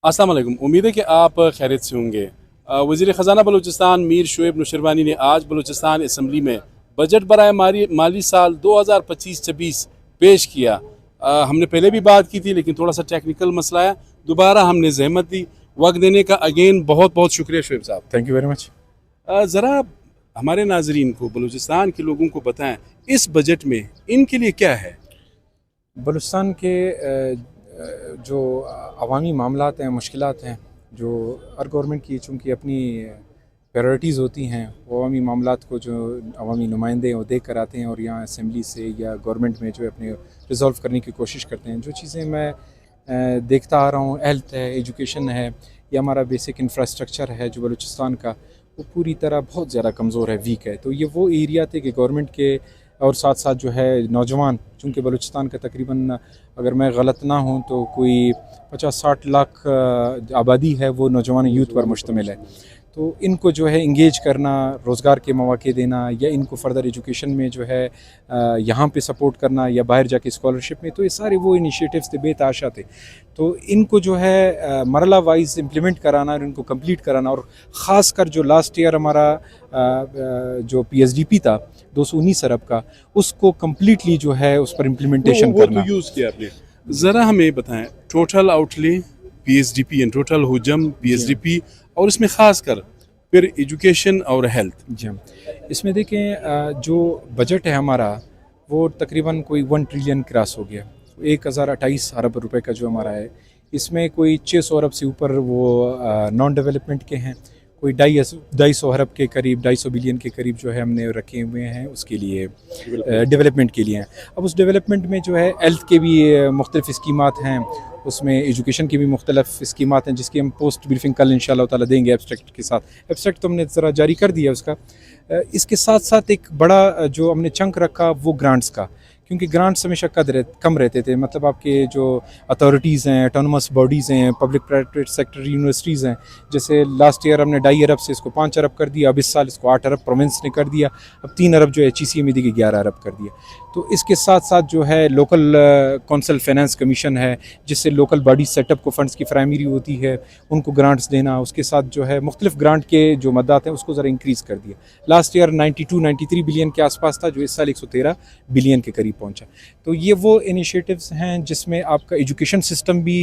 अस्सलाम वालेकुम। उम्मीद है कि आप खैरियत से होंगे। वज़ीर ख़ज़ाना बलूचिस्तान मीर शुएब नुशरवानी ने आज बलूचिस्तान असम्बली में बजट बराए माली साल 2025-26 पेश किया। हमने पहले भी बात की थी लेकिन थोड़ा सा टेक्निकल मसला है, दोबारा हमने ज़हमत दी। वक्त देने का अगेन बहुत बहुत शुक्रिया शुएब साहब। Thank you very much. ज़रा हमारे नाजरीन को, बलूचिस्तान के लोगों को बताएं इस बजट में इनके लिए क्या है। बलूचिस्तान के जो अवामी मामलात हैं, मुश्किलात हैं, जो हर गवर्नमेंट की चूँकि अपनी प्रायोरिटीज़ होती हैं, वो अवामी मामलात को जो अवामी नुमाइंदे हैं वो देख कर आते हैं और यहाँ असम्बली से या गवर्नमेंट में जो है अपने रिज़ॉल्व करने की कोशिश करते हैं। जो चीज़ें मैं देखता आ रहा हूँ, हेल्थ है, एजुकेशन है, या हमारा बेसिक इंफ्रास्ट्रक्चर है जो बलूचिस्तान का, वो पूरी तरह बहुत ज़्यादा कमज़ोर है, वीक है। तो ये वो एरिया थे कि गवर्नमेंट के और साथ साथ जो है नौजवान, चूँकि बलूचिस्तान का तकरीबन अगर मैं गलत ना हूँ तो कोई 50-60 लाख आबादी है, वो नौजवान यूथ पर मुश्तमिल है। तो इनको जो है इंगेज करना, रोज़गार के मौके देना, या इनको फ़र्दर एजुकेशन में जो है यहाँ पे सपोर्ट करना या बाहर जाके स्कॉलरशिप में, तो ये सारे वो इनिशिएटिव्स थे, बेताशा थे। तो इनको जो है मरला वाइज इम्प्लीमेंट कराना और इनको कंप्लीट कराना, और ख़ास कर जो लास्ट ईयर हमारा जो PSDP था 219 अरब का, उसको कम्प्लीटली जो है उस पर इम्प्लीमेंटेशन करना। तो यूज़ किया आपने, ज़रा हमें बताएं total outlay PSDP and total हुजम PSDP और इसमें ख़ास कर फिर एजुकेशन और हेल्थ। जी, इसमें देखें जो बजट है हमारा वो तकरीबन कोई 1 ट्रिलियन क्रॉस हो गया। 1028 अरब रुपए का जो हमारा है, इसमें कोई 600 अरब से ऊपर वो नॉन डेवलपमेंट के हैं, कोई 250 अरब के करीब, 250 बिलियन के करीब जो है हमने रखे हुए हैं उसके लिए, डेवलपमेंट के लिए हैं। अब उस डेवलपमेंट में जो है हेल्थ के भी मुख्तलिफ स्कीमात हैं, उसमें एजुकेशन की भी मुख्तलिफ स्कीमात हैं, जिसकी हम पोस्ट ब्रीफिंग कल इंशाल्लाह ताला देंगे एब्स्ट्रैक्ट के साथ। एब्स्ट्रैक्ट तो हमने ज़रा जारी कर दिया उसका। इसके साथ साथ एक बड़ा जो हमने चंक रखा वो ग्रांट्स का, क्योंकि ग्रांट्स हमेशा कम रहते थे। मतलब आपके जो अथॉरिटीज़ हैं, ऑटोनमस बॉडीज़ हैं, पब्लिक प्राइवेट सेक्टर यूनिवर्सिटीज़ हैं, जैसे लास्ट ईयर हमने 2.5 अरब से इसको 5 अरब कर दिया, अब इस साल इसको 8 अरब प्रोविंस ने कर दिया, अब 3 अरब जो HEC में दी गई 11 अरब कर दिया। तो इसके साथ साथ जो है लोकल कौंसल फाइनेंस कमीशन है, जिससे लोकल बॉडी सेटअप को फंड्स की फ्राइमरी होती है, उनको ग्रांट्स देना, उसके साथ जो है मुख्तलिफ ग्रांट के जो मदद हैं उसको ज़रा इंक्रीज़ कर दिया। लास्ट ईयर 92-93 बिलियन के आसपास था, जो इस साल 113 बिलियन के करीब पहुंचा। तो ये वो इनिशिएटिव्स हैं जिसमें आपका एजुकेशन सिस्टम भी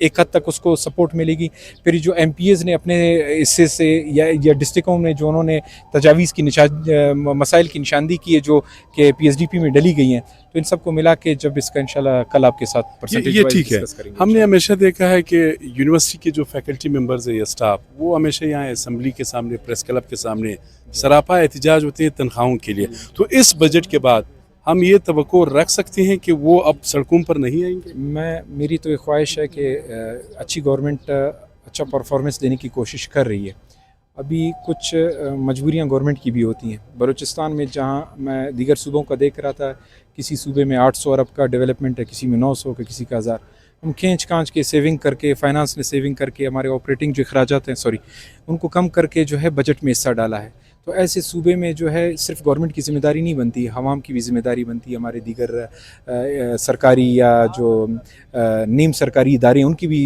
एक हद तक उसको सपोर्ट मिलेगी। फिर जो MPAs ने अपने हिस्से से या डिस्ट्रिक्टों में जो उन्होंने तजावीज़ की मसाइल की निशानदी की है, जो कि PSDP में डली गई हैं, तो इन सब को मिला के जब इसका इंशाल्लाह कल आपके साथ परसेंटेज ये ठीक है। हमने हमेशा देखा है कि यूनिवर्सिटी के जो फैकल्टी मेंबर्स है या स्टाफ, वो हमेशा यहाँ असम्बली के सामने, प्रेस क्लब के सामने सरापा एहतजाज होते हैं तनख्वाहों के लिए। तो इस बजट के बाद हम ये तवक्को रख सकते हैं कि वो अब सड़कों पर नहीं आएंगे। मेरी तो एक ख्वाहिश है कि अच्छी गवर्नमेंट अच्छा परफॉर्मेंस देने की कोशिश कर रही है। अभी कुछ मजबूरियां गवर्नमेंट की भी होती हैं। बलूचिस्तान में जहां मैं दीगर सूबों का देख रहा था, किसी सूबे में 800 अरब का डेवलपमेंट है, किसी में 900 का, किसी का 1000। हम खींच खांच के सेविंग करके, फाइनेंस ने सेविंग करके, हमारे ऑपरेटिंग जो अखराजात हैं उनको कम करके जो है बजट में हिस्सा डाला है। तो ऐसे सूबे में जो है सिर्फ गवर्नमेंट की ज़िम्मेदारी नहीं बनती, हवाम की भी ज़िम्मेदारी बनती है, हमारे दीगर सरकारी या जो नीम सरकारी इदारे उनकी भी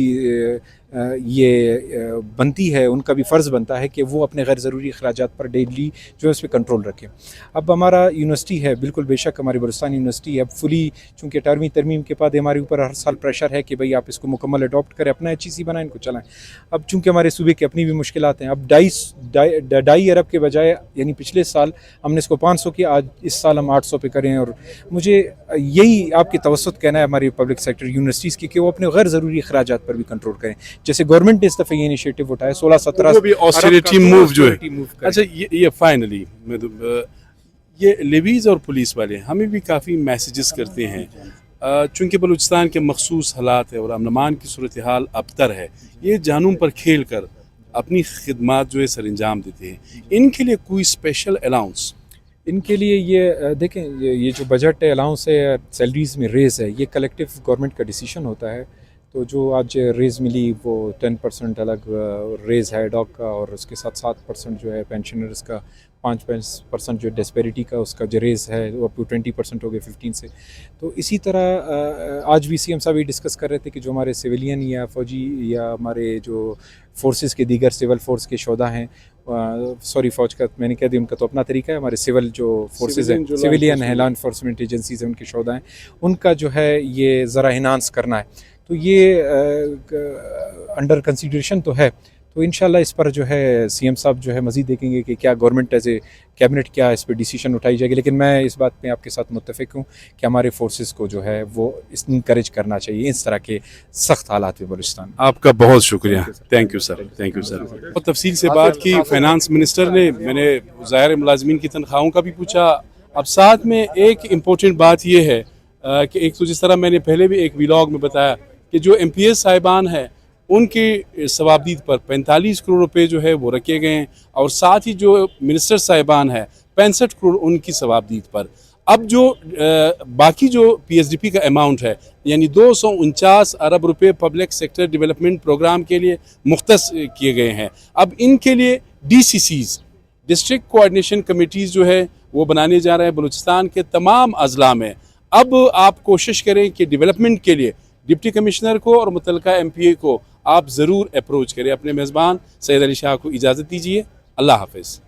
ये बनती है, उनका भी फ़र्ज़ बनता है कि वो अपने गैर ज़रूरी अखराजात पर डेली जो है उस पर कंट्रोल रखें। अब हमारा यूनिवर्सिटी है, बिल्कुल बेशक हमारी बलूचिस्तान यूनिवर्सिटी है, अब फुली चूँकि 18वीं तरमीम के बाद हमारे ऊपर हर साल प्रेशर है कि भाई आप इसको मुकम्मल अडॉप्ट करें, अपना HEC बनाएं, इनको चलाएँ। अब चूँकि हमारे सूबे की अपनी भी मुश्किलात हैं, अब 2.5 अरब के बजाय, यानी पिछले साल हमने इसको 500 किया, आज इस साल हम 800 पे करें। और मुझे यही आपके तवसत कहना है हमारी पब्लिक सेक्टर यूनिवर्सिटीज़ की कि वो अपने गैर ज़रूरी अखराजात पर भी कंट्रोल करें। जैसे गवर्नमेंट ने इस दफ़े ये इनिशिएटिव उठाया 16-17 भी ऑस्टेरिटी मूव जो है। अच्छा, ये फाइनली ये लेवीज़ और पुलिस वाले हमें भी काफ़ी मैसेजेस करते हैं, चूँकि बलूचिस्तान के मखसूस हालात है और अमन अमान की सूरत हाल अबतर है, ये जानून पर खेल कर अपनी खिदमात जो है सर अंजाम देते हैं, इनके लिए कोई स्पेशल अलाउंस? इनके लिए ये देखें, ये जो बजट है, अलाउंस है, सैलरीज़ में रेज़ है, ये कलेक्टिव गवर्नमेंट का डिसीजन होता है। تو جو آج ریز ملی وہ 10% الگ ریز ہے ڈاگ کا، اور اس کے ساتھ 7% جو ہے پینشنرز کا، 5% جو ڈسپیرٹی کا اس کا جو ریز ہے وہ اپ ٹو 20% ہو گئے 15 سے. تو اسی طرح آج بھی سی ایم صاحب یہ ڈسکس کر رہے تھے کہ جو ہمارے سویلین یا فوجی یا ہمارے جو فورسز کے دیگر سول فورس کے شعبہ ہیں، سوری فوج کا میں نے کہہ دیا، ان کا تو اپنا طریقہ ہے، ہمارے سول جو فورسز ہیں، سویلین ہیں، لا انفورسمنٹ ایجنسیز ہیں، ان کے شعبہ ہیں، ان کا جو ہے یہ ذرا انہانس کرنا ہے. تو یہ انڈر کنسیڈریشن تو ہے. تو انشاءاللہ اس پر جو ہے سی ایم صاحب جو ہے مزید دیکھیں گے کہ کیا گورنمنٹ ایز اے کیبنٹ کیا اس پہ ڈیسیشن اٹھائی جائے گی. لیکن میں اس بات میں آپ کے ساتھ متفق ہوں کہ ہمارے فورسز کو جو ہے وہ انکریج کرنا چاہیے اس طرح کے سخت حالات میں بلوچستان. آپ کا بہت شکریہ. Thank you sir. Thank you sir. بہت تفصیل سے بات کی فائنانس منسٹر نے. میں نے ظاہر ملازمین کی تنخواہوں کا بھی پوچھا. اب ساتھ میں ایک امپورٹنٹ بات یہ ہے کہ ایک تو جس طرح میں نے پہلے بھی ایک ویلاگ میں بتایا کہ جو ایم پی ایس صاحبان ہیں ان کی ثوابدید پر 45 کروڑ روپے جو ہے وہ رکھے گئے ہیں، اور ساتھ ہی جو منسٹر صاحبان ہیں 65 کروڑ ان کی ثوابدید پر. اب جو باقی جو پی ایس ڈی پی کا اماؤنٹ ہے یعنی 249 ارب روپے پبلک سیکٹر ڈیولپمنٹ پروگرام کے لیے مختص کیے گئے ہیں. اب ان کے لیے D C Cs district coordination committees جو ہے وہ بنانے جا رہے ہیں بلوچستان کے تمام اضلاع میں. اب آپ کوشش کریں کہ ڈیولپمنٹ کے لیے ڈپٹی کمشنر کو اور متعلقہ ایم پی اے کو آپ ضرور اپروچ کریں. اپنے میزبان سید علی شاہ کو اجازت دیجیے. اللہ حافظ.